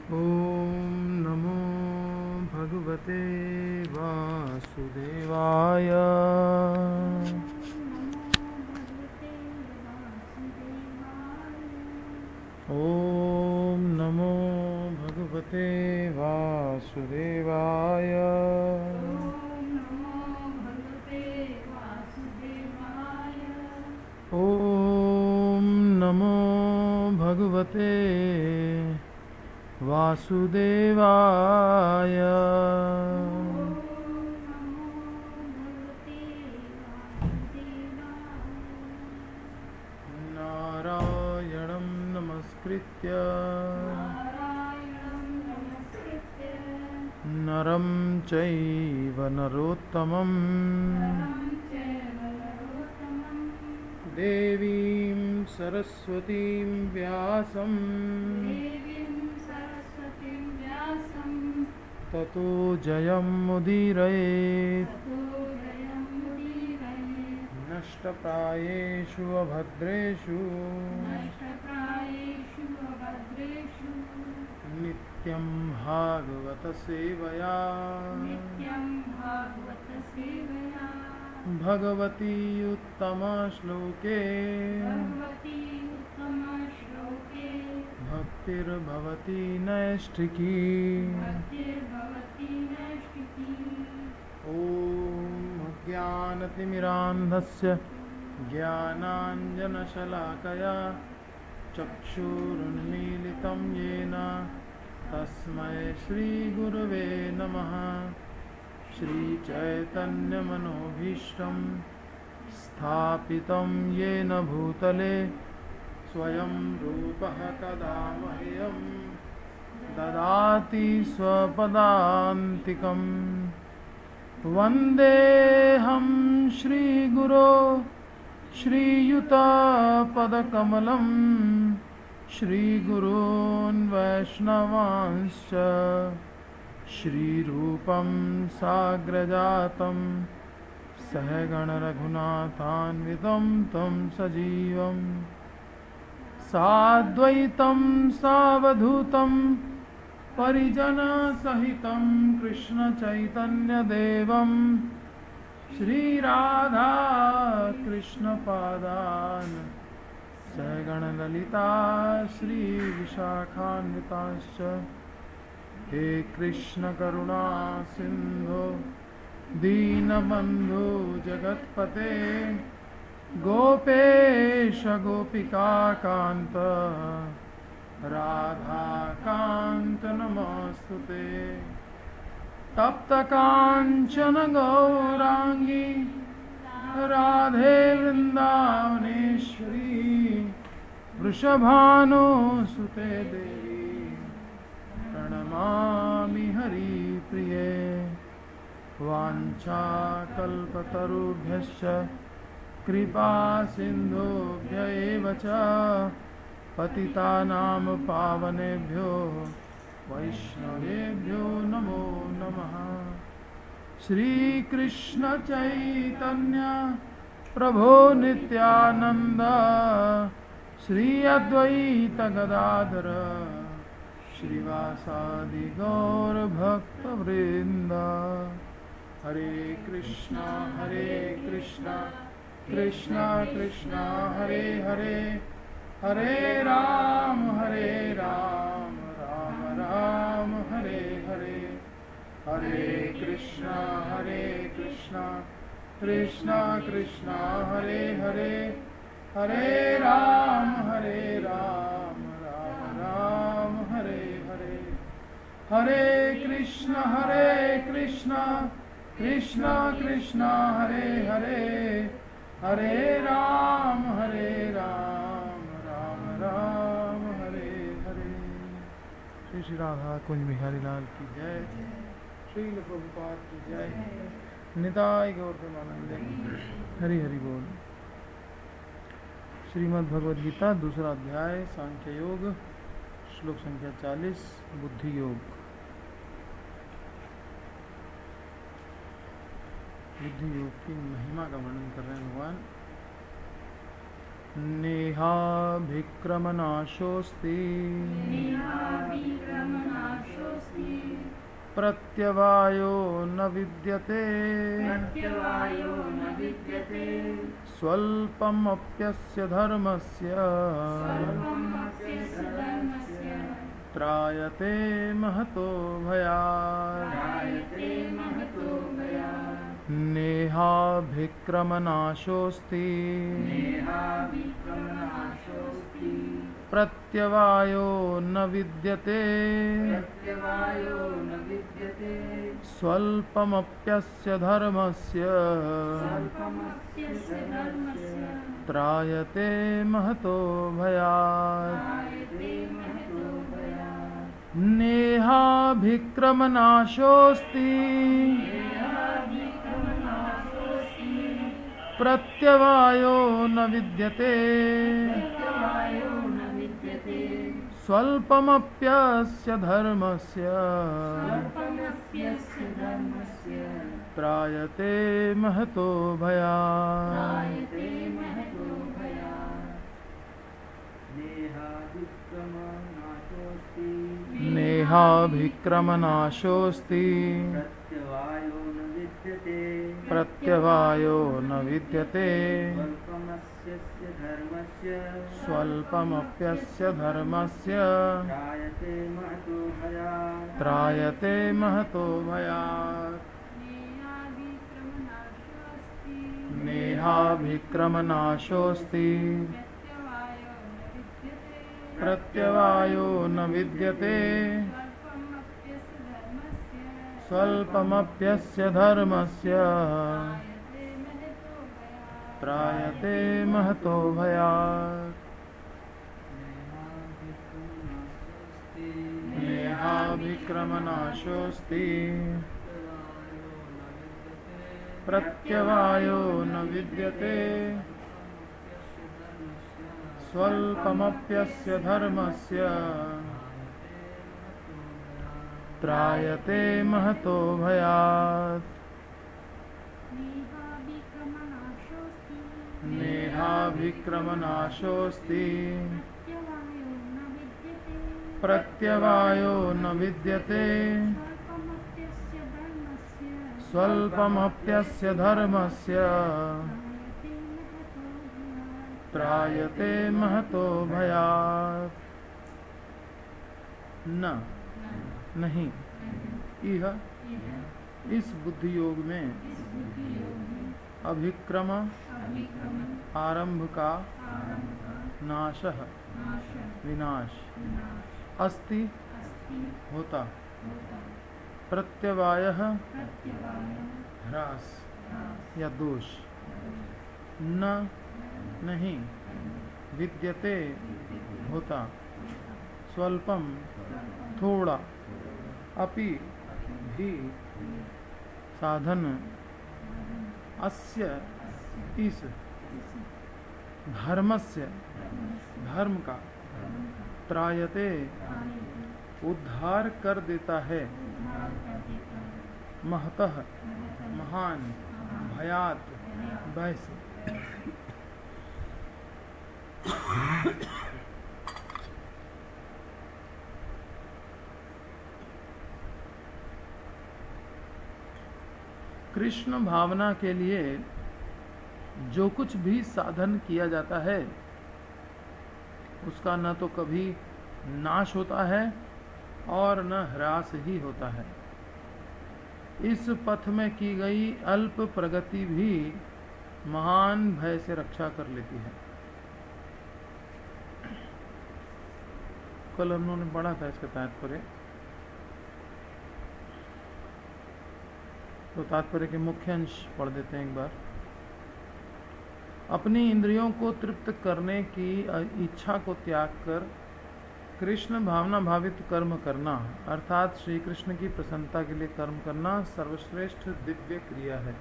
ॐ नमो भगवते वासुदेवाय। ॐ नमो भगवते वासुदेवाय। ॐ नमो भगवते वासुदेवाय। नारायणं नमस्कृत्य नरं चैव नरोत्तमं देवीं सरस्वतीं व्यासं ततो जयमुदीरयेत्। नष्टप्रायेषु अभद्रेषु नित्यं भागवतसेवया भगवती उत्तमश्लोके भक्तिर्भवती नैष्ठिकी। ॐ अज्ञानतिमिरान्धस्य ज्ञानाञ्जनशलाकया चक्षुरुन्मीलितं येन तस्मै श्रीगुरवे नमः। श्रीचैतन्यमनोभीष्टं स्थापितं येन भूतले स्वयं रूपः कदा मह्यं ददाति स्वपदान्तिकम्। वन्देऽहं श्रीगुरो श्रीयुतपदकमलं श्रीगुरून् वैष्णवांश्च श्रीरूपं साग्रजातं सहगणरघुनाथान्वितं तं सजीवं साद्वैतं सावधूतं परिजनसहितं कृष्णचैतन्यदेवं श्रीराधा कृष्णपादान् सहगणललिता श्रीविशाखान्विताश्च। हे कृष्ण करुणा सिंधु दीनबंधु जगत्पते गोपेश गोपिका कांत राधा कांत नमस्तुते। तप्त कांचन गौरांगी राधे वृंदावनेश्वरी वृषभानुसुते देवी प्रणमामि हरिप्रिये। वाञ्छाकल्पतरुभ्यश्च कृपा सिन्धुभ्य एव च पतितानां पावनेभ्यो वैष्णवेभ्यो नमो नमः। श्रीकृष्ण चैतन्य प्रभो नित्यानंद श्री अद्वैत गदाधर श्रीवासादि गौर भक्तवृंद। हरे कृष्णा कृष्णा कृष्णा हरे हरे हरे राम राम राम हरे हरे। हरे कृष्णा कृष्णा कृष्णा हरे हरे हरे राम राम राम हरे हरे। हरे कृष्णा कृष्णा कृष्णा हरे हरे हरे राम राम राम हरे हरे। श्री श्री राधा कुंज बिहारी लाल की जय। श्रील प्रभुपाद की जय। निताय गौर प्रेमानंदे। हरि हरि बोल। श्रीमद् भगवद गीता दूसरा अध्याय सांख्य योग श्लोक संख्या 40 बुद्धि योग। बुद्धि योग की महिमा का वर्णन कर रहे हैं भगवान। नेहाभिक्रमनाशोऽस्ति प्रत्यवायो न विद्यते स्वल्पमप्यस्य धर्मस्य त्रायते महतो भयात् नेहाभिक्रमनाशोऽस्ति प्रत्यवायो न विद्यते स्वल्पमप्यस्य धर्मस्य त्रायते महतो भयात् नेहाभिक्रमनाशोऽस्ति प्रत्यवायो न विद्यते स्वल्पमप्यस्य धर्मस्य त्रायते महतो भयात् नेहाभिक्रमनाशोऽस्ति प्रत्यवायो न विद्यते स्वल्पमप्यस्य धर्मस्य त्रायते महतो भयात् नेहाभिक्रमनाशोऽस्ति प्रत्यवायो न विद्यते स्वल्पमप्यस्य धर्मस्य त्रायते महतो भयात् नेहाभिक्रमनाशोऽस्ति प्रत्यवायो न विद्यते स्वल्पमप्यस्य धर्मस्य त्रायते महतो भयात् नेहाभिक्रमनाशोऽस्ति प्रत्यवायो न विद्यते स्वल्पमप्यस्य धर्मस्य त्रायते महतो भयात् न नहीं इह इस बुद्धि योग में अभिक्रम आरंभ का नाशः विनाश अस्ति होता प्रत्यवायः ह्रास या दोष न नहीं विद्यते होता स्वल्पम थोड़ा अपि भी साधन अस्य इस धर्मस्य धर्म का त्रायते उद्धार कर देता है महतः महान भयात भय से कृष्ण भावना के लिए जो कुछ भी साधन किया जाता है उसका न तो कभी नाश होता है और न ह्रास ही होता है। इस पथ में की गई अल्प प्रगति भी महान भय से रक्षा कर लेती है। कल हम लोगों ने पढ़ा था इसका तात्पर्य, तो तात्पर्य के मुख्य अंश पढ़ देते हैं एक बार। अपनी इंद्रियों को तृप्त करने की इच्छा को त्याग कर कृष्ण भावना भावित कर्म करना अर्थात श्री कृष्ण की प्रसन्नता के लिए कर्म करना सर्वश्रेष्ठ दिव्य क्रिया है।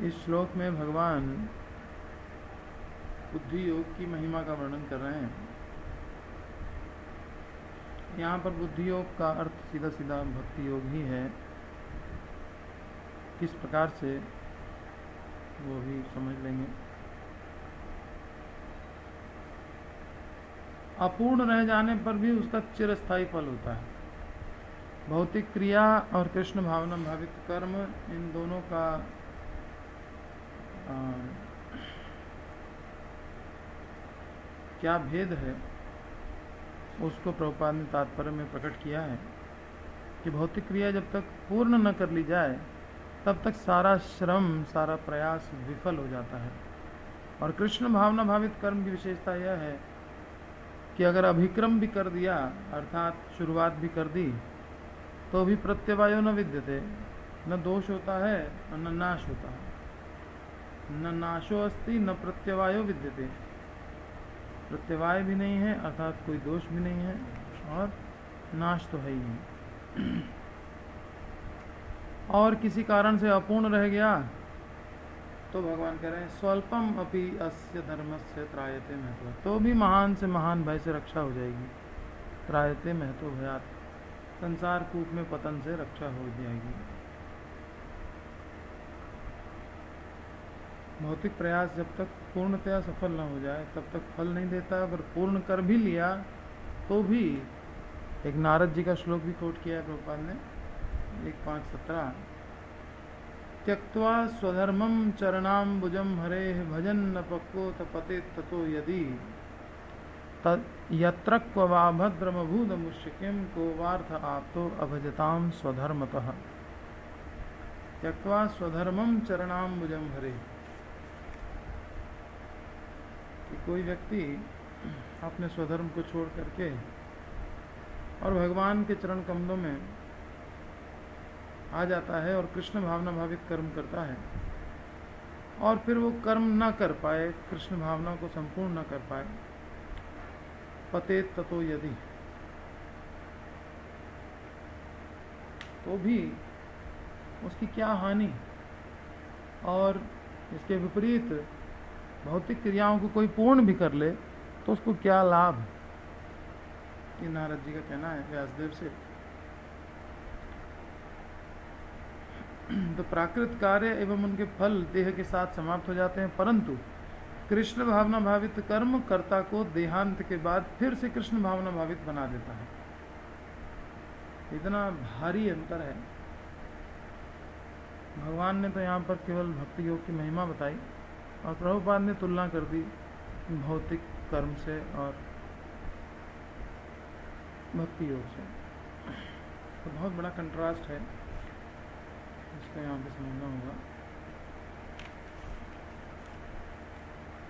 इस श्लोक में भगवान बुद्धि योग की महिमा का वर्णन कर रहे हैं। यहाँ पर बुद्धि योग का अर्थ सीधा सीधा भक्ति योग ही है। किस प्रकार से वो भी समझ लेंगे। अपूर्ण रह जाने पर भी उसका चिरस्थायी फल होता है। भौतिक क्रिया और कृष्ण भावना भावित कर्म, इन दोनों का क्या भेद है, उसको प्रभुपाद ने तात्पर्य में प्रकट किया है कि भौतिक क्रिया जब तक पूर्ण न कर ली जाए तब तक सारा श्रम, सारा प्रयास विफल हो जाता है। और कृष्ण भावना भावित कर्म की विशेषता यह है कि अगर अभिक्रम भी कर दिया, अर्थात शुरुआत भी कर दी, तो भी प्रत्यवायो न विद्यते, न दोष होता है और न नाश होता है। न नाशो अस्ति न प्रत्यवायो विद्यते, प्रत्यवाय भी नहीं है अर्थात कोई दोष भी नहीं है, और नाश तो है ही नहीं। और किसी कारण से अपूर्ण रह गया तो भगवान कह रहे हैं स्वल्पम अपि अस्य धर्मस्य त्रायते महत्व, तो भी महान से महान भय से रक्षा हो जाएगी। त्रायते महत्व भयात, संसार कूप में पतन से रक्षा हो जाएगी। भौतिक प्रयास जब तक पूर्णतया सफल न हो जाए तब तक फल नहीं देता। अगर पूर्ण कर भी लिया तो भी, एक नारद जी का श्लोक भी कोट किया है प्रभुपाद ने, 1.5.17, त्यक्त्वा स्वधर्मं चरणाम्बुजं हरेः भजन न पक्वो तपते ततो यदि यत्र क्व वा भद्रमभूतमुष्य किं को वार्थ आप्तो अभजतां स्वधर्मतः। त्यक्त्वा स्वधर्मं चरणाम्बुजं हरेः, कि कोई व्यक्ति अपने स्वधर्म को छोड़ करके और भगवान के चरण कमलों में आ जाता है और कृष्ण भावना भावित कर्म करता है, और फिर वो कर्म न कर पाए, कृष्ण भावना को संपूर्ण न कर पाए, पतेत ततो यदि, तो भी उसकी क्या हानि। और इसके विपरीत भौतिक क्रियाओं को कोई पूर्ण भी कर ले तो उसको क्या लाभ, ये नारद जी का कहना है व्यासदेव से। तो प्राकृत कार्य एवं उनके फल देह के साथ समाप्त हो जाते हैं, परंतु कृष्ण भावना भावित कर्म कर्ता को देहांत के बाद फिर से कृष्ण भावना भावित बना देता है। इतना भारी अंतर है। भगवान ने तो यहाँ पर केवल भक्ति योग की महिमा बताई और प्रभुपाद ने तुलना कर दी भौतिक कर्म से और भक्ति योग से। तो बहुत बड़ा कंट्रास्ट है, इसको यहाँ पे समझना होगा।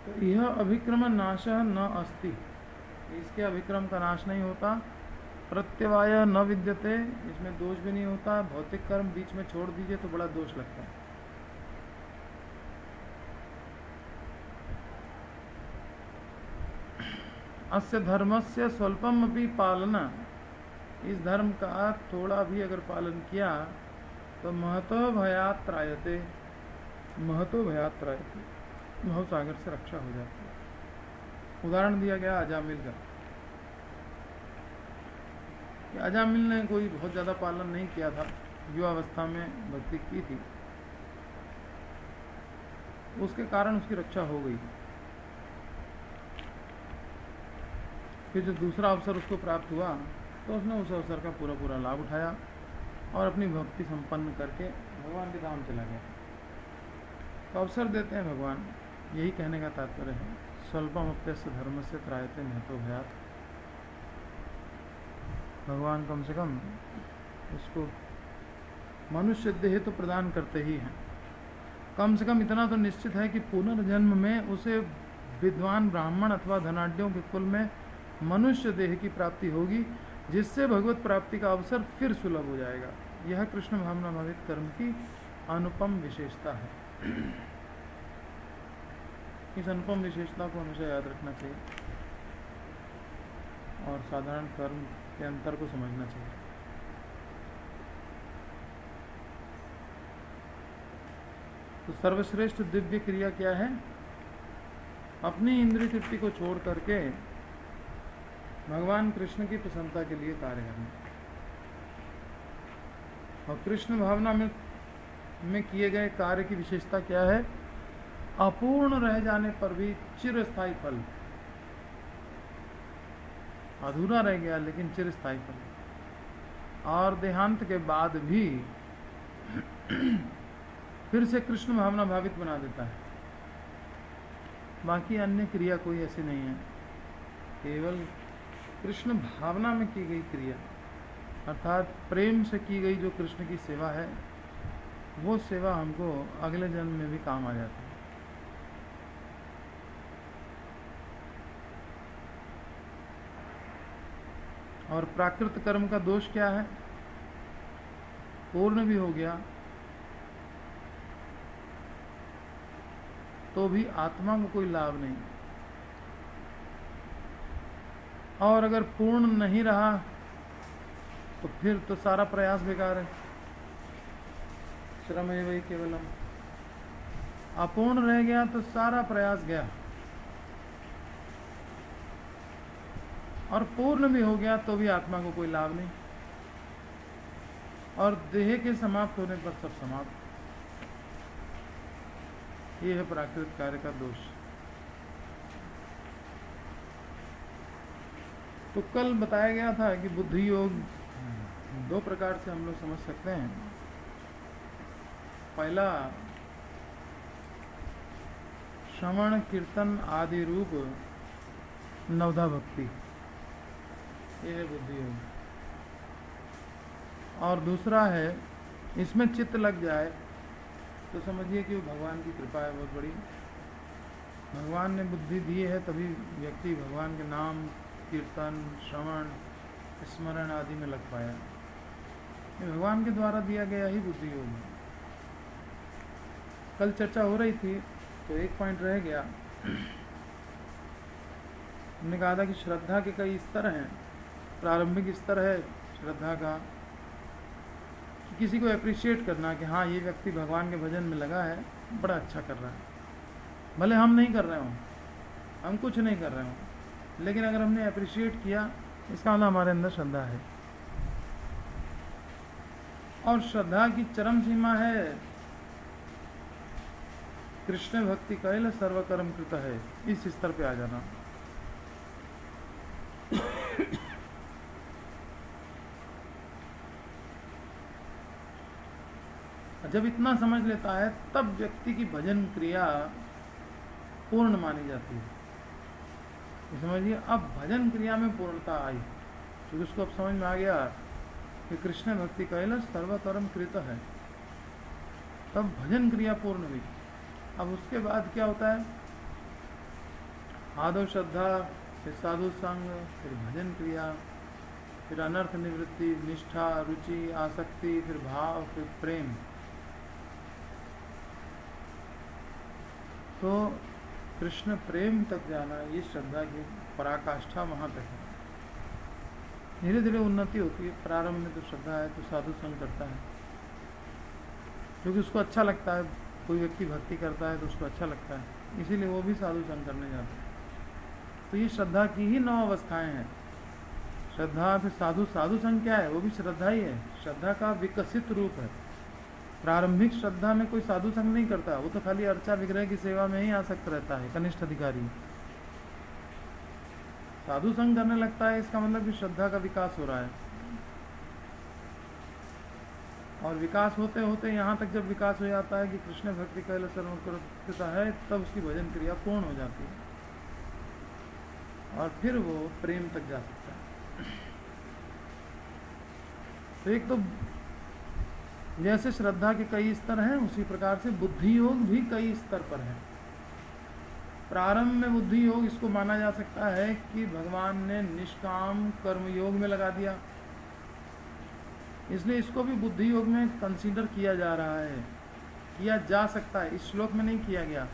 तो यह अभिक्रम नाश न अस्ति, इसके अभिक्रम का नाश नहीं होता। प्रत्यवाय न विद्यते, इसमें दोष भी नहीं होता। भौतिक कर्म बीच में छोड़ दीजिए तो बड़ा दोष लगता है। अस्य धर्मस्य स्वल्पम अपि पालना, इस धर्म का थोड़ा भी अगर पालन किया तो महतो भयात् त्रायते, महतो भयात् त्रायते, भव सागर से रक्षा हो जाती है। उदाहरण दिया गया अजामिल का। अजामिल ने कोई बहुत ज़्यादा पालन नहीं किया था, युवावस्था में भक्ति की थी, उसके कारण उसकी रक्षा हो गई। फिर जो दूसरा अवसर उसको प्राप्त हुआ तो उसने उस अवसर का पूरा पूरा लाभ उठाया और अपनी भक्ति संपन्न करके भगवान के धाम चला गया। तो अवसर देते हैं भगवान, यही कहने का तात्पर्य है। स्वल्पम अप्यस्य धर्म से त्रायते महतो भयात्, भगवान कम से कम उसको मनुष्य देह तो प्रदान करते ही हैं। कम से कम इतना तो निश्चित है कि पुनर्जन्म में उसे विद्वान ब्राह्मण अथवा धनाढ्यों के कुल में मनुष्य देह की प्राप्ति होगी, जिससे भगवत प्राप्ति का अवसर फिर सुलभ हो जाएगा। यह कृष्ण भावना भावित कर्म की अनुपम विशेषता है। इस अनुपम विशेषता को हमेशा याद रखना चाहिए और साधारण कर्म के अंतर को समझना चाहिए। तो सर्वश्रेष्ठ दिव्य क्रिया क्या है? अपनी इंद्रिय तृप्ति को छोड़ करके भगवान कृष्ण की प्रसन्नता के लिए कार्य करना। और कृष्ण भावना में किए गए कार्य की विशेषता क्या है? अपूर्ण रह जाने पर भी चिरस्थायी फल। अधूरा रह गया लेकिन चिरस्थायी फल। और देहांत के बाद भी फिर से कृष्ण भावना भावित बना देता है। बाकी अन्य क्रिया कोई ऐसी नहीं है, केवल कृष्ण भावना में की गई क्रिया अर्थात प्रेम से की गई जो कृष्ण की सेवा है, वो सेवा हमको अगले जन्म में भी काम आ जाती है। और प्राकृत कर्म का दोष क्या है? पूर्ण भी हो गया तो भी आत्मा को कोई लाभ नहीं, और अगर पूर्ण नहीं रहा तो फिर तो सारा प्रयास बेकार है। श्रम है वही केवलम, अपूर्ण रह गया तो सारा प्रयास गया, और पूर्ण भी हो गया तो भी आत्मा को कोई लाभ नहीं, और देह के समाप्त होने पर सब समाप्त। ये है प्राकृत कार्य का दोष। तो कल बताया गया था कि बुद्धि योग दो प्रकार से हम लोग समझ सकते हैं। पहला, श्रवण कीर्तन आदि रूप नवधा भक्ति, ये है बुद्धि योग। और दूसरा है, इसमें चित्त लग जाए तो समझिए कि वो भगवान की कृपा है बहुत बड़ी। भगवान ने बुद्धि दी है तभी व्यक्ति भगवान के नाम कीर्तन श्रवण स्मरण आदि में लग पाया। ये भगवान के द्वारा दिया गया ही बुद्धि योग है। कल चर्चा हो रही थी तो एक पॉइंट रह गया। हमने कहा था कि श्रद्धा के कई स्तर हैं। प्रारंभिक स्तर है श्रद्धा का, किसी को अप्रिशिएट करना कि हाँ ये व्यक्ति भगवान के भजन में लगा है, बड़ा अच्छा कर रहा है। भले हम नहीं कर रहे हों, हम कुछ नहीं कर रहे हों, लेकिन अगर हमने अप्रिशिएट किया इसका मतलब हमारे अंदर श्रद्धा है। और श्रद्धा की चरम सीमा है कृष्ण भक्ति कैल सर्वकर्म कृत है, इस स्तर पे आ जाना। जब इतना समझ लेता है तब व्यक्ति की भजन क्रिया पूर्ण मानी जाती है। समझिए, अब भजन क्रिया में पूर्णता आई क्योंकि उसको अब समझ में आ गया कि कृष्ण भक्ति कैल सर्वकर्म कृत है, तब भजन क्रिया पूर्ण हुई। अब उसके बाद क्या होता है? आदो श्रद्धा, फिर साधु संग, फिर भजन क्रिया, फिर अनर्थ निवृत्ति, निष्ठा, रुचि, आसक्ति, फिर भाव, फिर प्रेम। तो कृष्ण प्रेम तक जाना ये श्रद्धा की पराकाष्ठा वहाँ तक है। धीरे धीरे उन्नति होती है। प्रारंभ में तो श्रद्धा है तो साधु संग करता है क्योंकि उसको अच्छा लगता है। कोई व्यक्ति भक्ति करता है तो उसको अच्छा लगता है, इसीलिए वो भी साधु संग करने जाता है। तो ये श्रद्धा की ही 9 अवस्थाएं हैं। श्रद्धा, फिर साधु। साधु संग क्या है? वो भी श्रद्धा ही है, श्रद्धा का विकसित रूप है। प्रारंभिक श्रद्धा में कोई साधु संग नहीं करता, वो तो खाली अर्चा विग्रह की सेवा में ही आसक्त रहता है, कनिष्ठ अधिकारी। साधु संग करने लगता है, इसका मतलब कि श्रद्धा का विकास हो रहा है। और विकास होते होते यहाँ तक जब विकास हो जाता है कि कृष्ण भक्ति कैल सर्वकर्म है, तब उसकी भजन क्रिया पूर्ण हो जाती है और फिर वो प्रेम तक जा सकता है। तो एक तो जैसे श्रद्धा के कई स्तर हैं, उसी प्रकार से बुद्धि योग भी कई स्तर पर है। प्रारंभ में बुद्धि योग इसको माना जा सकता है कि भगवान ने निष्काम कर्म योग में लगा दिया, इसलिए इसको भी बुद्धि योग में कंसीडर किया जा रहा है, किया जा सकता है। इस श्लोक में नहीं किया गया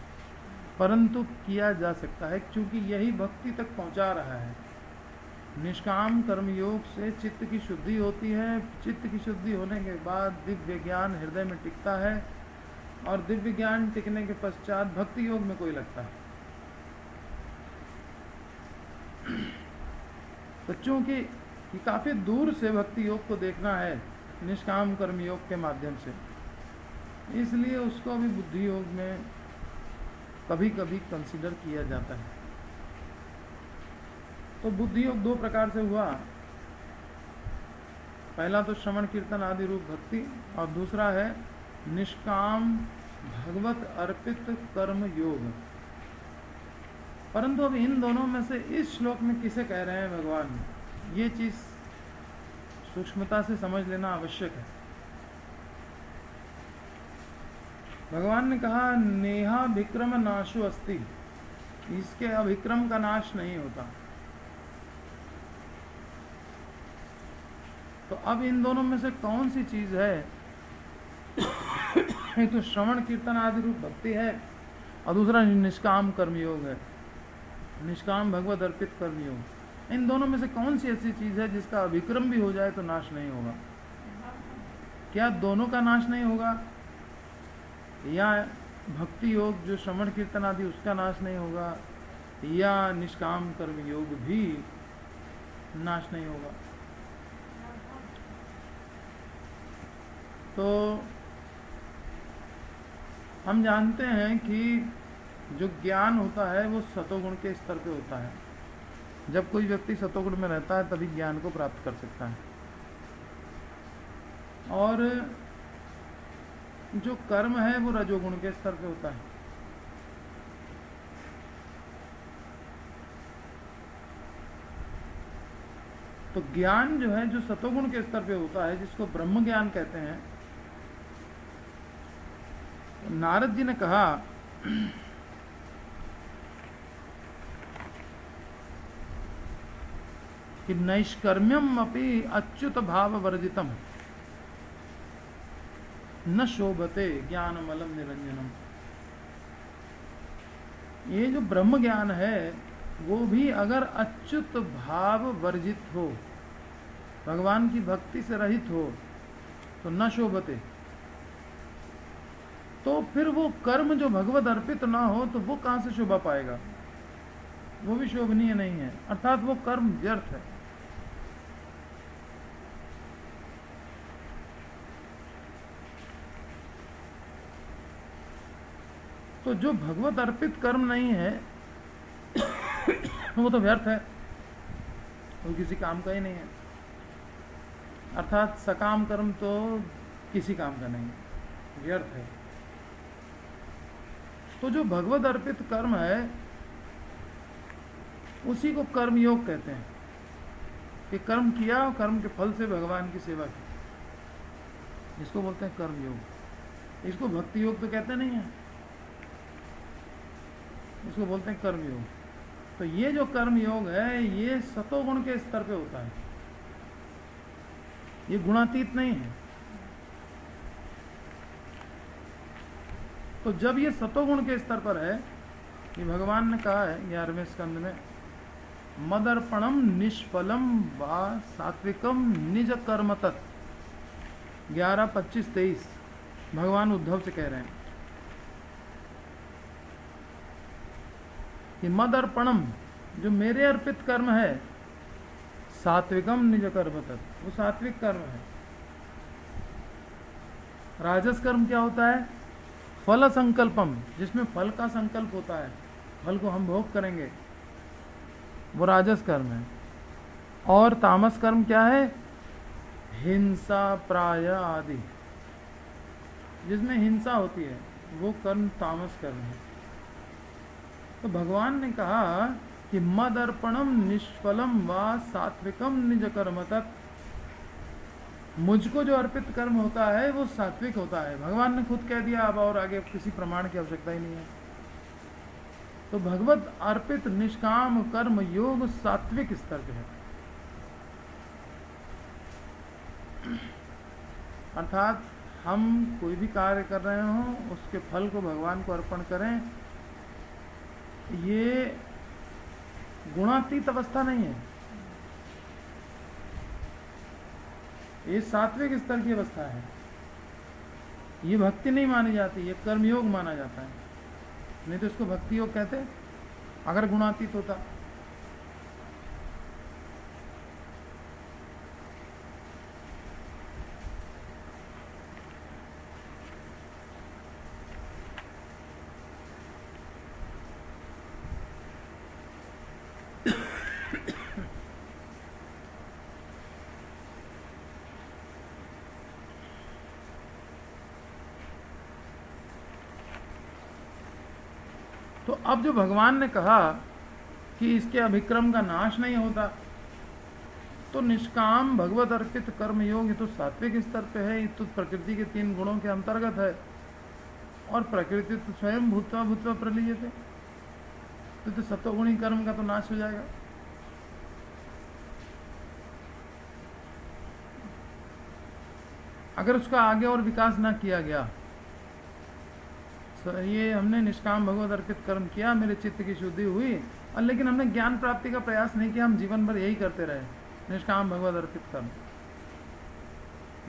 परंतु किया जा सकता है, क्योंकि यही भक्ति तक पहुंचा रहा है। निष्काम कर्मयोग से चित्त की शुद्धि होती है। चित्त की शुद्धि होने के बाद दिव्य ज्ञान हृदय में टिकता है और दिव्य ज्ञान टिकने के पश्चात भक्ति योग में कोई लगता है। तो चूंकि ये काफ़ी दूर से भक्ति योग को देखना है निष्काम कर्म योग के माध्यम से, इसलिए उसको भी बुद्धि योग में कभी कभी कंसीडर किया जाता है। तो बुद्धि योग दो प्रकार से हुआ। पहला तो श्रवण कीर्तन आदि रूप भक्ति, और दूसरा है निष्काम भगवत अर्पित कर्म योग। परंतु अब इन दोनों में से इस श्लोक में किसे कह रहे हैं भगवान, ये चीज सूक्ष्मता से समझ लेना आवश्यक है। भगवान ने कहा नेहा विक्रम नाशो अस्ति, इसके अभिक्रम का नाश नहीं होता। तो अब इन दोनों में से कौन सी चीज है? एक तो श्रवण कीर्तन आदि रूप भक्ति है, और दूसरा निष्काम कर्मयोग है, निष्काम भगवत अर्पित कर्मयोग। इन दोनों में से कौन सी ऐसी चीज है जिसका अभिक्रम भी हो जाए तो नाश नहीं होगा? क्या दोनों का नाश नहीं होगा? या भक्ति योग जो श्रवण कीर्तन आदि उसका नाश नहीं होगा, या निष्काम कर्म योग भी नाश नहीं होगा? तो हम जानते हैं कि जो ज्ञान होता है वो सतोगुण के स्तर पे होता है। जब कोई व्यक्ति सतोगुण में रहता है तभी ज्ञान को प्राप्त कर सकता है। और जो कर्म है वो रजोगुण के स्तर पे होता है। तो ज्ञान जो है जो सतोगुण के स्तर पे होता है, जिसको ब्रह्म ज्ञान कहते हैं। नारद जी ने कहा कि नैष्कर्म्यम अपि अच्युत भाव वर्जितम न शोभते ज्ञानमलम निरंजनम। ये जो ब्रह्म ज्ञान है वो भी अगर अच्युत भाव वर्जित हो, भगवान की भक्ति से रहित हो, तो न शोभते। तो फिर वो कर्म जो भगवत अर्पित ना हो तो वो कहां से शोभा पाएगा? वो भी शोभनीय नहीं है, अर्थात वो कर्म व्यर्थ है। तो जो भगवत अर्पित कर्म नहीं है वो तो व्यर्थ है, वो किसी काम का ही नहीं है। अर्थात सकाम कर्म तो किसी काम का नहीं, व्यर्थ है। तो जो भगवत अर्पित कर्म है उसी को कर्म योग कहते हैं कि कर्म किया और कर्म के फल से भगवान की सेवा की, इसको बोलते हैं कर्म योग। इसको भक्ति योग तो कहते नहीं है, इसको बोलते हैं कर्म योग। तो ये जो कर्म योग है ये सतोगुण के स्तर पे होता है, ये गुणातीत नहीं है। तो जब ये सतोगुण के स्तर पर है, ये भगवान ने कहा है 11वें स्कंद में, मदर्पणम निष्फलम वा सात्विकम निज कर्म तत्। 11, 25, 23 भगवान उद्धव से कह रहे हैं कि मद अर्पणम, जो मेरे अर्पित कर्म है, सात्विकम निज कर्म तत्, वो सात्विक कर्म है। राजस कर्म क्या होता है? फल संकल्पम, जिसमें फल का संकल्प होता है, फल को हम भोग करेंगे, वो राजस कर्म है। और तामस कर्म क्या है? हिंसा प्राय आदि, जिसमें हिंसा होती है, वो कर्म तामस कर्म है। तो भगवान ने कहा कि मद अर्पणम निष्फलम वा सात्विकम निज कर्म तत्, मुझको जो अर्पित कर्म होता है वो सात्विक होता है। भगवान ने खुद कह दिया, अब और आगे किसी प्रमाण की आवश्यकता ही नहीं है। तो भगवत अर्पित निष्काम कर्म योग सात्विक स्तर पे है। अर्थात हम कोई भी कार्य कर रहे हों, उसके फल को भगवान को अर्पण करें, ये गुणातीत अवस्था नहीं है, ये सात्विक स्तर की अवस्था है। ये भक्ति नहीं मानी जाती, ये कर्मयोग माना जाता है। नहीं तो इसको भक्ति योग कहते अगर गुणातीत होता। अब जो भगवान ने कहा कि इसके अभिक्रम का नाश नहीं होता, तो निष्काम भगवत अर्पित कर्म योग ये तो सात्विक स्तर पे है, ये तो प्रकृति के 3 गुणों के अंतर्गत है, और प्रकृति तो स्वयं भूतवा भूतवा प्रलीयते, तो सत्वगुणी कर्म का तो नाश हो जाएगा। अगर उसका आगे और विकास ना किया गया, ये हमने निष्काम भगवत अर्पित कर्म किया, मेरे चित्त की शुद्धि हुई, और लेकिन हमने ज्ञान प्राप्ति का प्रयास नहीं किया, हम जीवन भर यही करते रहे, निष्काम भगवत अर्पित कर्म,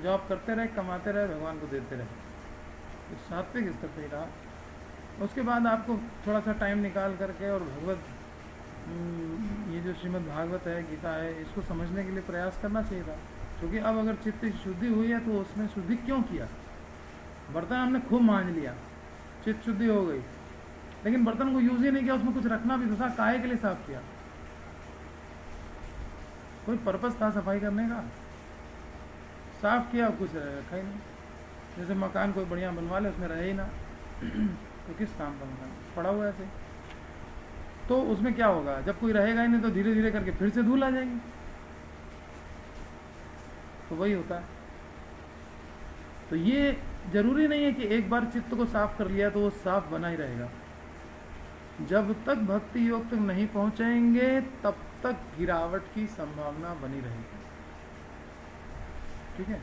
जॉब करते रहे, कमाते रहे, भगवान को देते रहे, तो सात्विक स्तर पर ही रहा। उसके बाद आपको थोड़ा सा टाइम निकाल करके और भगवत ये जो श्रीमद् भागवत है, गीता है, इसको समझने के लिए प्रयास करना चाहिए था, क्योंकि अब अगर चित्त की शुद्धि हुई है तो उसमें शुद्धि क्यों किया? बर्तन हमने खूब मांज लिया, चित्त शुद्धि हो गई, लेकिन बर्तन को यूज ही नहीं किया, उसमें कुछ रखना भी था, काहे के लिए साफ किया? कोई पर्पस था सफाई करने का? साफ किया, कुछ रखा ही नहीं। जैसे मकान कोई बढ़िया बनवा ले, उसमें रहे ही ना तो किस काम का मकान पड़ा हुआ ऐसे? तो उसमें क्या होगा? जब कोई रहेगा ही नहीं तो धीरे धीरे करके फिर से धूल आ जाएगी। तो वही होता है। तो ये जरूरी नहीं है कि एक बार चित्त को साफ कर लिया तो वो साफ बना ही रहेगा। जब तक भक्ति योग तक नहीं पहुंचेंगे तब तक गिरावट की संभावना बनी रहेगी। ठीक है,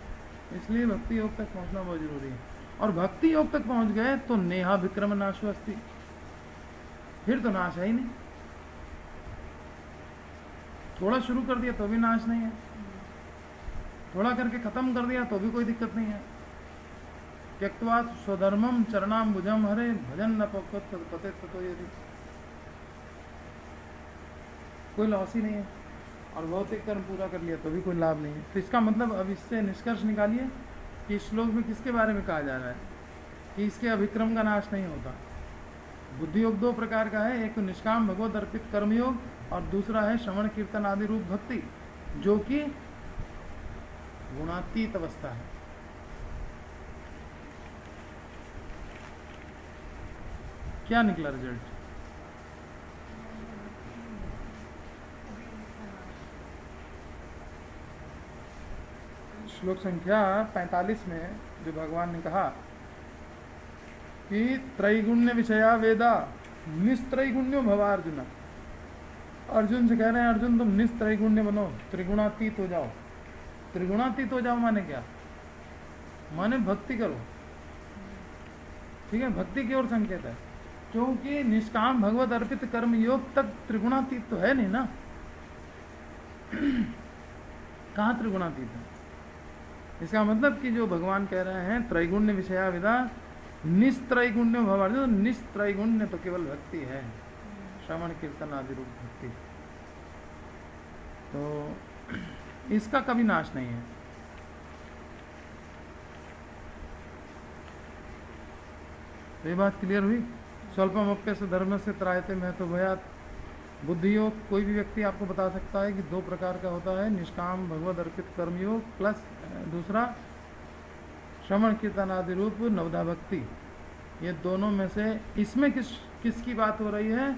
इसलिए भक्ति योग तक पहुंचना बहुत जरूरी है। और भक्ति योग तक पहुंच गए तो नेहा विक्रम नाशो अस्ति, फिर तो नाश है ही नहीं। थोड़ा शुरू कर दिया तो भी नाश नहीं है, थोड़ा करके खत्म कर दिया तो भी कोई दिक्कत नहीं है। त्यक्त्वा स्वधर्मम चरणाम्बुजम हरे भजन न पते ततो यदि, कोई लॉस ही नहीं है। और भौतिक कर्म पूरा कर लिया तो भी कोई लाभ नहीं है। तो इसका मतलब अब इससे निष्कर्ष निकालिए कि इस श्लोक में किसके बारे में कहा जा रहा है कि इसके अभिक्रम का नाश नहीं होता। बुद्धि योग 2 प्रकार का है, एक तो निष्काम भगवत अर्पित कर्मयोग और दूसरा है श्रवण कीर्तन आदि रूप भक्ति, जो कि गुणातीत अवस्था है। क्या निकला रिजल्ट? श्लोक संख्या 45 में जो भगवान ने कहा कि त्रैगुण्य विषया वेदा निस्त्रैगुण्यो भवा अर्जुन। अर्जुन से कह रहे हैं, अर्जुन तुम निस्त्रैगुण्य बनो, त्रिगुणातीत हो जाओ। त्रिगुणातीत हो जाओ माने क्या? माने भक्ति करो। ठीक है, भक्ति की ओर संकेत है, क्योंकि निष्काम भगवत अर्पित कर्म योग तक त्रिगुणातीत तो है नहीं ना। कहाँ त्रिगुणातीत है? इसका मतलब कि जो भगवान कह रहे हैं त्रैगुण्य विषया विदा निस्त्रैगुण्य भवार्जुन, निस्त्रैगुण्य तो केवल भक्ति है, श्रवण कीर्तन आदि रूप भक्ति। तो इसका कभी नाश नहीं है। तो ये बात क्लियर हुई। स्वल्पम अप्यस्य धर्म से त्रायते महतो भयात। बुद्धि योग कोई भी व्यक्ति आपको बता सकता है कि 2 प्रकार का होता है, निष्काम भगवत अर्पित कर्मयोग प्लस दूसरा श्रवण कीर्तन आदि रूप नवधा भक्ति। ये दोनों में से इसमें किसकी बात हो रही है?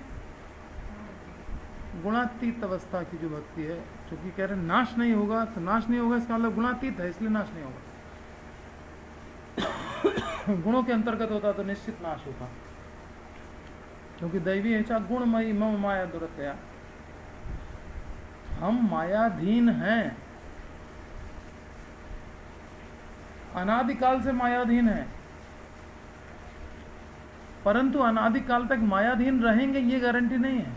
गुणातीत अवस्था की जो भक्ति है, क्योंकि कह रहे नाश नहीं होगा, तो नाश नहीं होगा इसका मतलब गुणातीत है, इसलिए नाश नहीं होगा। गुणों के अंतर्गत होता तो निश्चित नाश होता, क्योंकि दैवी ऐसा गुणमयी मम माया दुरतया, हम मायाधीन हैं, अनादिकाल से मायाधीन हैं, परंतु अनादिकाल तक मायाधीन रहेंगे ये गारंटी नहीं है।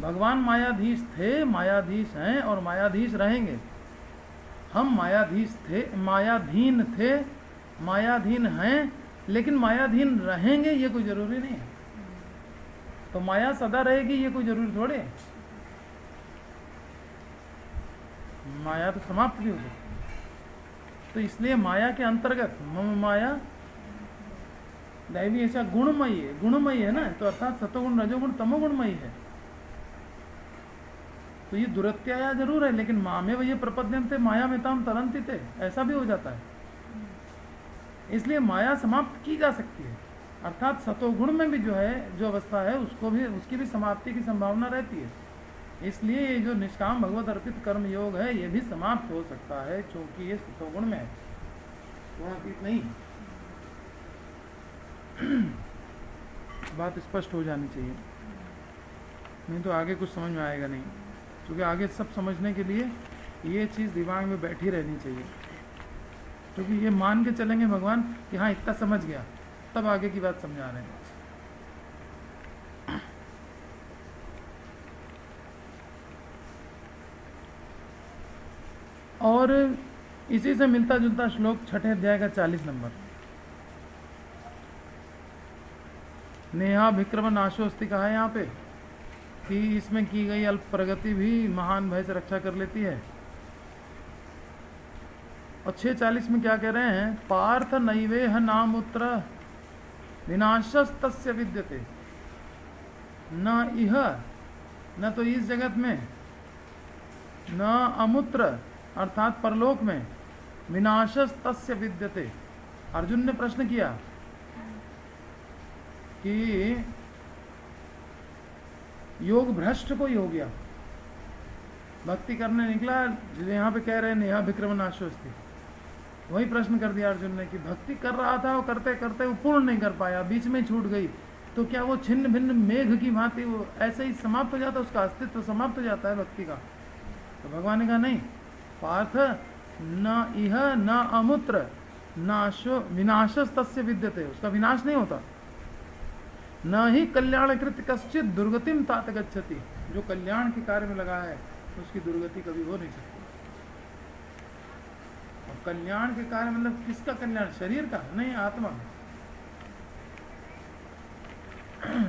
भगवान मायाधीश थे, मायाधीश हैं और मायाधीश रहेंगे। हम मायाधीश थे, मायाधीन थे, मायाधीन हैं, लेकिन मायाधीन रहेंगे ये कोई जरूरी नहीं है। तो माया सदा रहेगी ये कोई जरूरी थोड़े है। माया तो समाप्त भी हो सकती। तो इसलिए माया के अंतर्गत मम माया दैवी ऐसा गुणमयी है, गुणमयी है ना, तो अर्थात सतोगुण रजोगुण तमोगुणमयी है। तो ये दुरत्याया जरूर है, लेकिन मामे वही प्रपद्यन्ते माया में ताम तरंती थे, ऐसा भी हो जाता है। इसलिए माया समाप्त की जा सकती है, अर्थात सतोगुण में भी जो है, जो अवस्था है, उसको भी, उसकी भी समाप्ति की संभावना रहती है। इसलिए ये जो निष्काम भगवत अर्पित कर्म योग है, ये भी समाप्त हो सकता है, क्योंकि ये सतोगुण में है, गुणातीत नहीं। बात स्पष्ट हो जानी चाहिए, नहीं तो आगे कुछ समझ में आएगा नहीं। क्योंकि आगे सब समझने के लिए ये चीज़ दिमाग में बैठी रहनी चाहिए, क्योंकि ये मान के चलेंगे भगवान कि हाँ इतना समझ गया, तब आगे की बात समझा रहे हैं। और इसी से मिलता जुलता श्लोक 6ठे अध्याय का 40 नंबर, नेहा विक्रम नाशोस्ति कहा है यहाँ पे कि इसमें की गई अल्प प्रगति भी महान भय से रक्षा कर लेती है। और 6:40 में क्या कह रहे हैं, पार्थ नैवेह नामुत्र विनाशस्तस्य विद्यते, न इह, न तो इस जगत में, न अमुत्र अर्थात परलोक में, विनाशस्तस्य विद्यते। अर्जुन ने प्रश्न किया कि योग भ्रष्ट कोई हो गया, भक्ति करने निकला, यहाँ पे कह रहे हैं नेहा विक्रम नाशोस्ति, वही प्रश्न कर दिया अर्जुन ने कि भक्ति कर रहा था, वो करते करते वो पूर्ण नहीं कर पाया, बीच में छूट गई, तो क्या वो छिन्न भिन्न मेघ की भांति वो ऐसे ही समाप्त हो जाता, उसका अस्तित्व समाप्त हो जाता है भक्ति का? तो भगवान ने कहा नहीं, पार्थ न इह न अमुत्र नाशो विनाशस्तस्य विद्यते, उसका विनाश नहीं होता। न ही कल्याणकृत कश्चित दुर्गतिम तात गच्छति, जो कल्याण के कार्य में लगा है उसकी दुर्गति कभी हो नहीं सकती। और कल्याण के कार्य मतलब किसका कल्याण? शरीर का नहीं, आत्मा।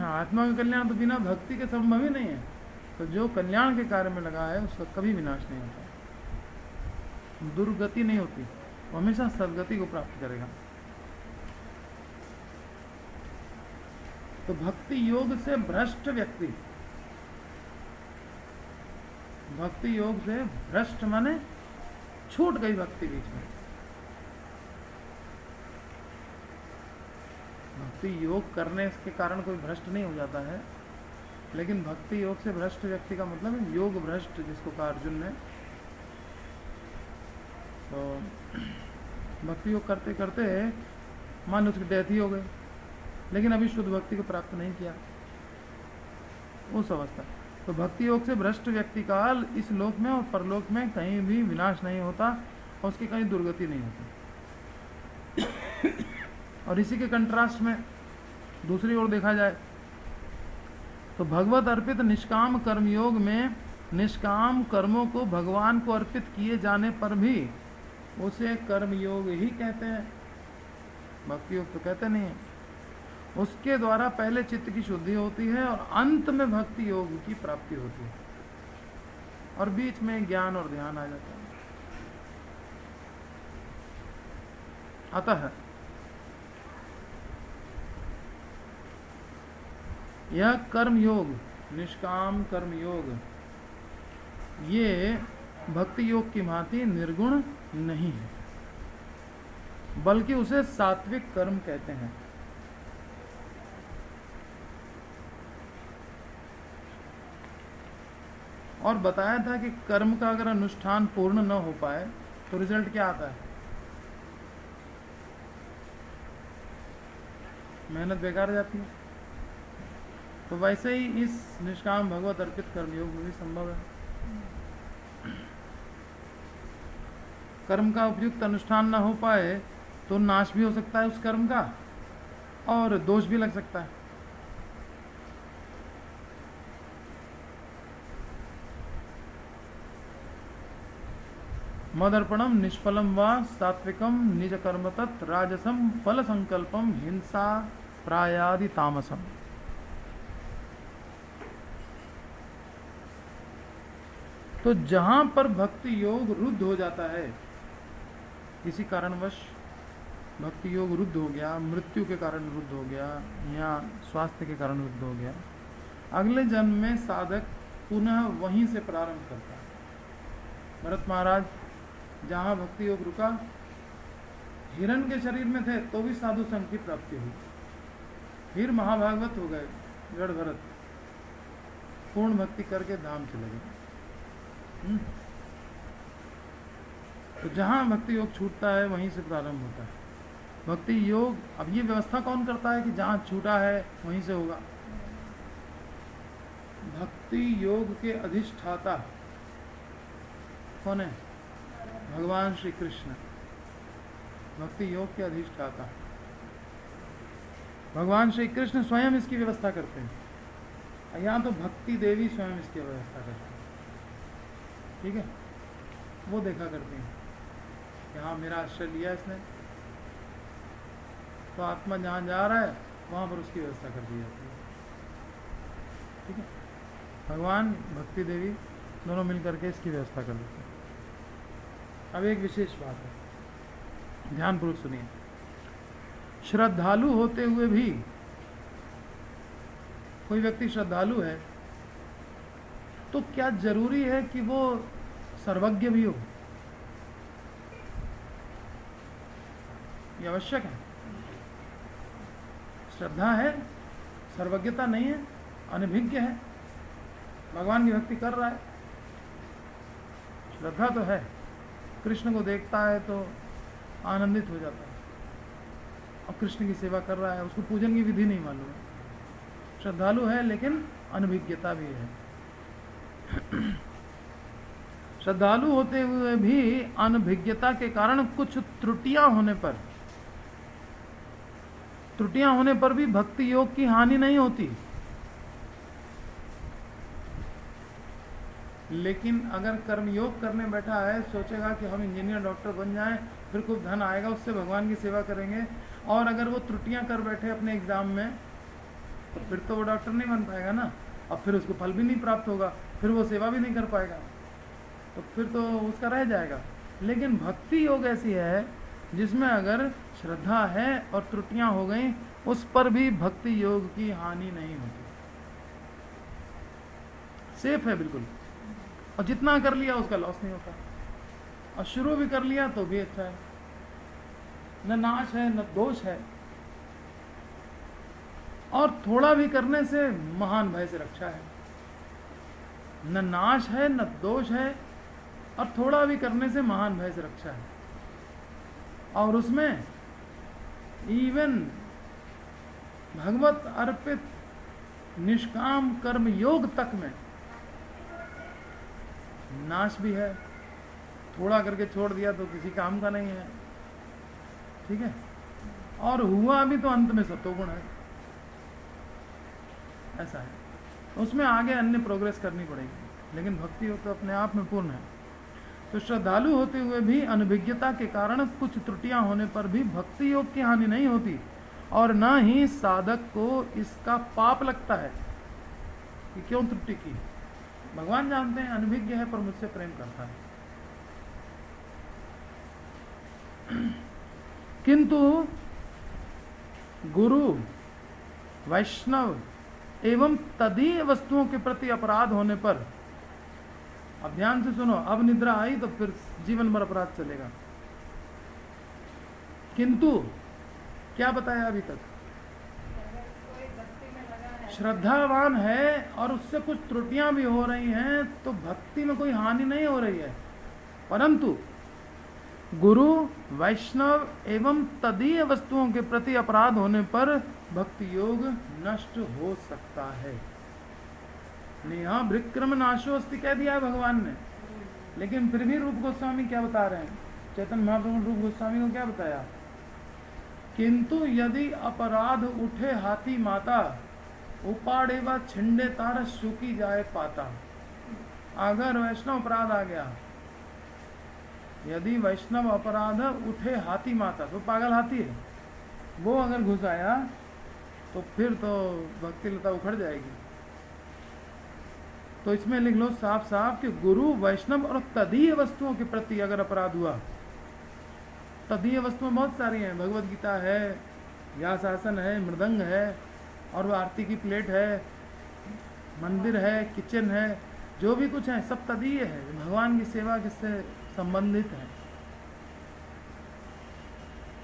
आत्मा का कल्याण तो बिना भक्ति के संभव ही नहीं है। तो जो कल्याण के कार्य में लगा है उसका कभी विनाश नहीं होता, दुर्गति नहीं होती, वो हमेशा सदगति को प्राप्त करेगा। तो भक्ति योग से भ्रष्ट व्यक्ति, भक्ति योग से भ्रष्ट माने छूट गई भक्ति बीच में। भक्ति योग करने के कारण कोई भ्रष्ट नहीं हो जाता है, लेकिन भक्ति योग से भ्रष्ट व्यक्ति का मतलब है योग भ्रष्ट, जिसको कहा अर्जुन ने। तो भक्ति योग करते करते मान उसकी डेथ ही हो गई, लेकिन अभी शुद्ध भक्ति को प्राप्त नहीं किया, उस अवस्था। तो भक्ति योग से भ्रष्ट व्यक्ति का इस लोक में और परलोक में कहीं भी विनाश नहीं होता और उसकी कहीं दुर्गति नहीं होती। और इसी के कंट्रास्ट में दूसरी ओर देखा जाए तो भगवत अर्पित निष्काम कर्मयोग में निष्काम कर्मों को भगवान को अर्पित किए जाने पर भी उसे कर्मयोग ही कहते हैं, भक्ति योग तो कहते नहीं है। उसके द्वारा पहले चित्त की शुद्धि होती है और अंत में भक्ति योग की प्राप्ति होती है, और बीच में ज्ञान और ध्यान आ जाता है। अतः यह कर्म योग, निष्काम कर्म योग, ये भक्ति योग की भांति निर्गुण नहीं है, बल्कि उसे सात्विक कर्म कहते हैं। और बताया था कि कर्म का अगर अनुष्ठान पूर्ण न हो पाए तो रिजल्ट क्या आता है? मेहनत बेकार जाती है। तो वैसे ही इस निष्काम भगवत अर्पित कर्मयोग में भी संभव है। कर्म का उपयुक्त अनुष्ठान न हो पाए तो नाश भी हो सकता है उस कर्म का, और दोष भी लग सकता है। मदर्पणम निष्फलम व सात्विकम निज कर्म तत् राजसम फल संकल्पम हिंसा प्रायादि तामसम। तो जहां पर भक्ति योग रुद्ध हो जाता है, किसी कारणवश भक्ति योग रुद्ध हो गया, मृत्यु के कारण रुद्ध हो गया या स्वास्थ्य के कारण रुद्ध हो गया, अगले जन्म में साधक पुनः वहीं से प्रारंभ करता है। भरत महाराज जहाँ भक्ति योग रुका, हिरण के शरीर में थे तो भी साधु संघ की प्राप्ति हुई। फिर महाभागवत हो गए, गढ़ भरत, पूर्ण भक्ति करके धाम चले गए। तो जहाँ भक्ति योग छूटता है वहीं से प्रारंभ होता है भक्ति योग। अब ये व्यवस्था कौन करता है कि जहाँ छूटा है वहीं से होगा? भक्ति योग के अधिष्ठाता कौन है? भगवान श्री कृष्ण, भक्ति योग के अधिष्ठाता भगवान श्री कृष्ण स्वयं इसकी व्यवस्था करते हैं। यहाँ तो भक्ति देवी स्वयं इसकी व्यवस्था करते हैं, ठीक है। वो देखा करते हैं यहाँ मेरा आश्रय लिया इसने, तो आत्मा जहाँ जा रहा है वहाँ पर उसकी व्यवस्था कर दी जाती है, ठीक है। भगवान भक्ति देवी दोनों मिल करके इसकी व्यवस्था कर देते हैं। अब एक विशेष बात है, ध्यानपूर्वक सुनिए। श्रद्धालु होते हुए भी, कोई व्यक्ति श्रद्धालु है तो क्या जरूरी है कि वो सर्वज्ञ भी हो? ये आवश्यक है। श्रद्धा है, सर्वज्ञता नहीं है, अनभिज्ञ है, भगवान की भक्ति कर रहा है। श्रद्धा तो है, कृष्ण को देखता है तो आनंदित हो जाता है, अब कृष्ण की सेवा कर रहा है, उसको पूजन की विधि नहीं मालूम है। श्रद्धालु है लेकिन अनभिज्ञता भी है। श्रद्धालु होते हुए भी अनभिज्ञता के कारण कुछ त्रुटियां होने पर भी भक्ति योग की हानि नहीं होती। लेकिन अगर कर्मयोग करने बैठा है, सोचेगा कि हम इंजीनियर डॉक्टर बन जाएं, फिर खूब धन आएगा, उससे भगवान की सेवा करेंगे, और अगर वो त्रुटियां कर बैठे अपने एग्जाम में, तो फिर तो वो डॉक्टर नहीं बन पाएगा ना, और फिर उसको फल भी नहीं प्राप्त होगा, फिर वो सेवा भी नहीं कर पाएगा, तो फिर तो उसका रह जाएगा। लेकिन भक्ति योग ऐसी है जिसमें अगर श्रद्धा है और त्रुटियां हो गई, उस पर भी भक्ति योग की हानि नहीं होती, सेफ है बिल्कुल। और जितना कर लिया उसका लॉस नहीं होता, और शुरू भी कर लिया तो भी अच्छा है, न नाश है न दोष है, और थोड़ा भी करने से महान भय से रक्षा है। न नाश है न दोष है, और थोड़ा भी करने से महान भय से रक्षा है। और उसमें इवन भगवत अर्पित निष्काम कर्म योग तक में नाश भी है। थोड़ा करके छोड़ दिया तो किसी काम का नहीं है, ठीक है। और हुआ भी तो अंत में सत्वगुण है, ऐसा है। उसमें आगे अन्य प्रोग्रेस करनी पड़ेगी, लेकिन भक्ति योग तो अपने आप में पूर्ण है। तो श्रद्धालु होते हुए भी अनभिज्ञता के कारण कुछ त्रुटियां होने पर भी भक्ति योग की हानि नहीं होती, और न ही साधक को इसका पाप लगता है कि क्यों त्रुटि की। भगवान जानते हैं अनभिज्ञ है पर मुझसे प्रेम करता है। किंतु गुरु, वैष्णव एवं तदीय वस्तुओं के प्रति अपराध होने पर, अब ध्यान से सुनो, अब निद्रा आई तो फिर जीवन भर अपराध चलेगा। किंतु क्या बताया अभी तक? श्रद्धावान है और उससे कुछ त्रुटियां भी हो रही हैं तो भक्ति में कोई हानि नहीं हो रही है, परंतु गुरु, वैष्णव एवं तदीय वस्तुओं के प्रति अपराध होने पर भक्ति योग नष्ट हो सकता है। नेहा विक्रम नाशो अस्ति कह दिया है भगवान ने, लेकिन फिर भी रूप गोस्वामी क्या बता रहे हैं? चैतन्य महाप्रभु ने रूप गोस्वामी को क्या बताया? किंतु यदि अपराध उठे हाथी माता, उपाड़े व छिंडे तार सूखी जाए पाता। अगर वैष्णव अपराध आ गया, यदि वैष्णव अपराध उठे हाथी माता, तो पागल हाथी है वो, अगर घुस आया तो फिर तो भक्ति लता उखड़ जाएगी। तो इसमें लिख लो साफ साफ कि गुरु, वैष्णव और तदीय वस्तुओं के प्रति अगर अपराध हुआ, तदीय वस्तुएं बहुत सारी हैं, भगवत गीता है, व्यासासन है, मृदंग है, और वो आरती की प्लेट है, मंदिर है, किचन है, जो भी कुछ है सब तदीय है, भगवान की सेवा किससे संबंधित है।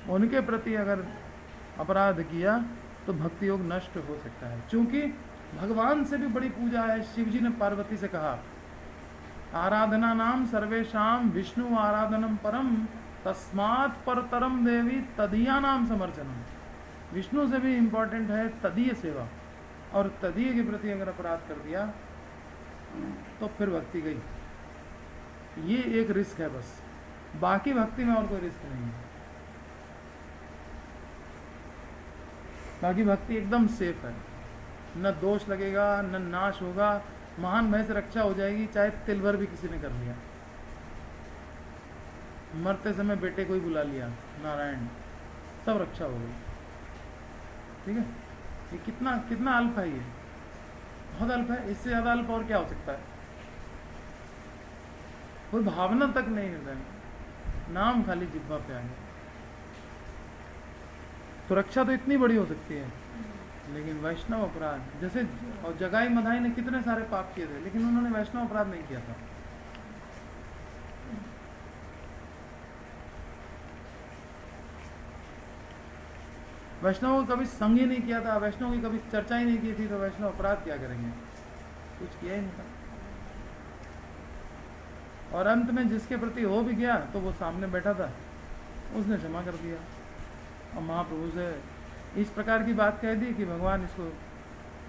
उनके प्रति अगर अपराध किया तो भक्ति योग नष्ट हो सकता है। क्योंकि भगवान से भी बड़ी पूजा है। शिव जी ने पार्वती से कहा, आराधना नाम सर्वेशाम विष्णु आराधनम परम तस्मात् परतरम देवी तदीया नाम समर्चनम। विष्णु से भी इम्पोर्टेंट है तदीय सेवा, और तदीय के प्रति अगर अपराध कर दिया तो फिर भक्ति गई। ये एक रिस्क है बस, बाकी भक्ति में और कोई रिस्क नहीं है। बाकी भक्ति एकदम सेफ है, न दोष लगेगा, न नाश होगा, महान भय से रक्षा हो जाएगी, चाहे तिल भर भी किसी ने कर लिया। मरते समय बेटे को ही बुला लिया, नारायण, सब रक्षा हो गई। ठीक है, ये कितना कितना अल्प है, ये बहुत अल्प है। इससे ज्यादा अल्प और क्या हो सकता है? कोई भावना तक नहीं हृदय में, नाम खाली जिह्वा पे आ गया। तो रक्षा तो इतनी बड़ी हो सकती है, लेकिन वैष्णव अपराध, जैसे और जगाई मधाई ने कितने सारे पाप किए थे, लेकिन उन्होंने वैष्णव अपराध नहीं किया था। वैष्णव को कभी संग ही नहीं किया था, वैष्णव की कभी चर्चा ही नहीं की थी, तो वैष्णव अपराध क्या करेंगे? कुछ किया ही नहीं था। और अंत में जिसके प्रति हो भी गया तो वो सामने बैठा था, उसने क्षमा कर दिया। और महाप्रभु से इस प्रकार की बात कह दी कि भगवान, इसको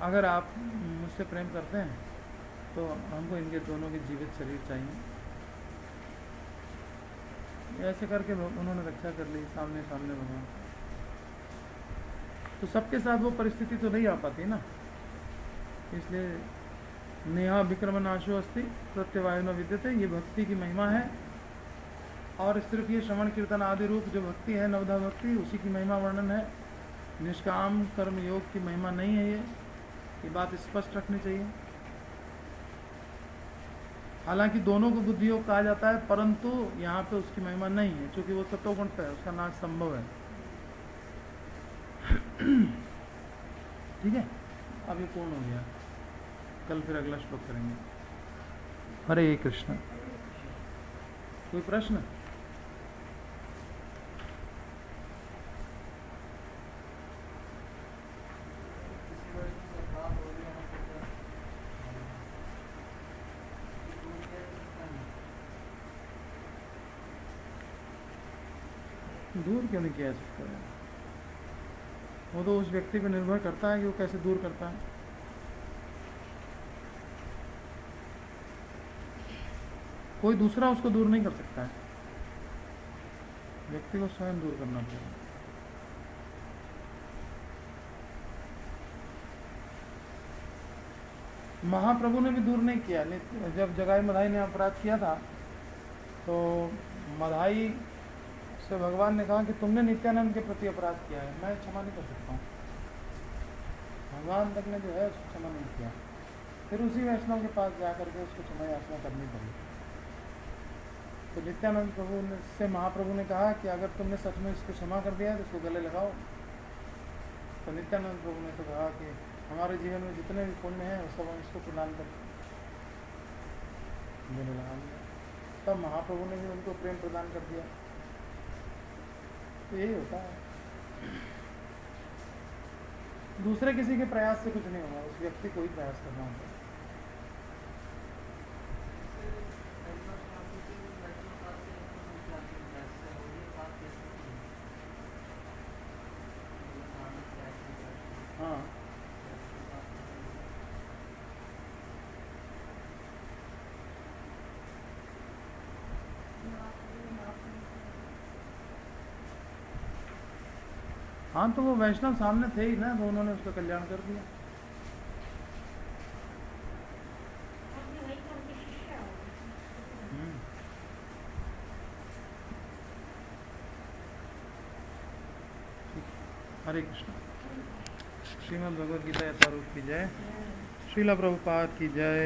अगर आप मुझसे प्रेम करते हैं तो हमको इनके दोनों के जीवित शरीर चाहिए। ऐसे करके उन्होंने रक्षा कर ली सामने सामने भगवान। तो सबके साथ वो परिस्थिति तो नहीं आ पाती ना, इसलिए नेहा विक्रम नाशो अस्ति प्रत्यवाय न विद्यते, ये भक्ति की महिमा है। और सिर्फ ये श्रवण कीर्तन आदि रूप जो भक्ति है, नवधा भक्ति, उसी की महिमा वर्णन है। निष्काम कर्म योग की महिमा नहीं है ये बात स्पष्ट रखनी चाहिए। हालांकि दोनों को बुद्धि योग कहा जाता है, परंतु यहाँ पे उसकी महिमा नहीं है, क्योंकि वो सत्वगुण पे है, उसका नाश संभव है। ठीक है, अब ये पूर्ण हो गया, कल फिर अगला श्लोक करेंगे। हरे कृष्ण। कोई प्रश्न? दूर क्यों नहीं किया जा सकता है? वो तो उस व्यक्ति पर निर्भर करता है कि वो कैसे दूर करता है। कोई दूसरा उसको दूर नहीं कर सकता है, व्यक्ति को स्वयं दूर करना पड़ेगा। महाप्रभु ने भी दूर नहीं किया। जब जगाई मधाई ने अपराध किया था तो मधाई से भगवान ने कहा कि तुमने नित्यानंद के प्रति अपराध किया है, मैं क्षमा नहीं कर सकता हूँ। भगवान तक ने जो है उसको क्षमा नहीं किया। फिर उसी वैष्णव के पास जाकर के उसको क्षमा याचना करनी पड़ी। तो नित्यानंद प्रभु से महाप्रभु ने कहा कि अगर तुमने सच में इसको क्षमा कर दिया है तो इसको गले लगाओ। तो नित्यानंद प्रभु ने तो कहा कि हमारे जीवन में जितने भी पुण्य हैं वो सब हम इसको प्रदान कर गले लगा दिया। तब महाप्रभु ने भी उनको प्रेम प्रदान कर दिया। तो यही होता है, दूसरे किसी के प्रयास से कुछ नहीं होगा, उस व्यक्ति को ही प्रयास करना होता है। हाँ, हाँ, तो वो वैष्णव सामने थे ही ना, तो उन्होंने उसका कल्याण कर दिया। हरे कृष्ण। श्रीमद् भगवद गीता यथारूप की जय। श्रीला प्रभुपाद की जय।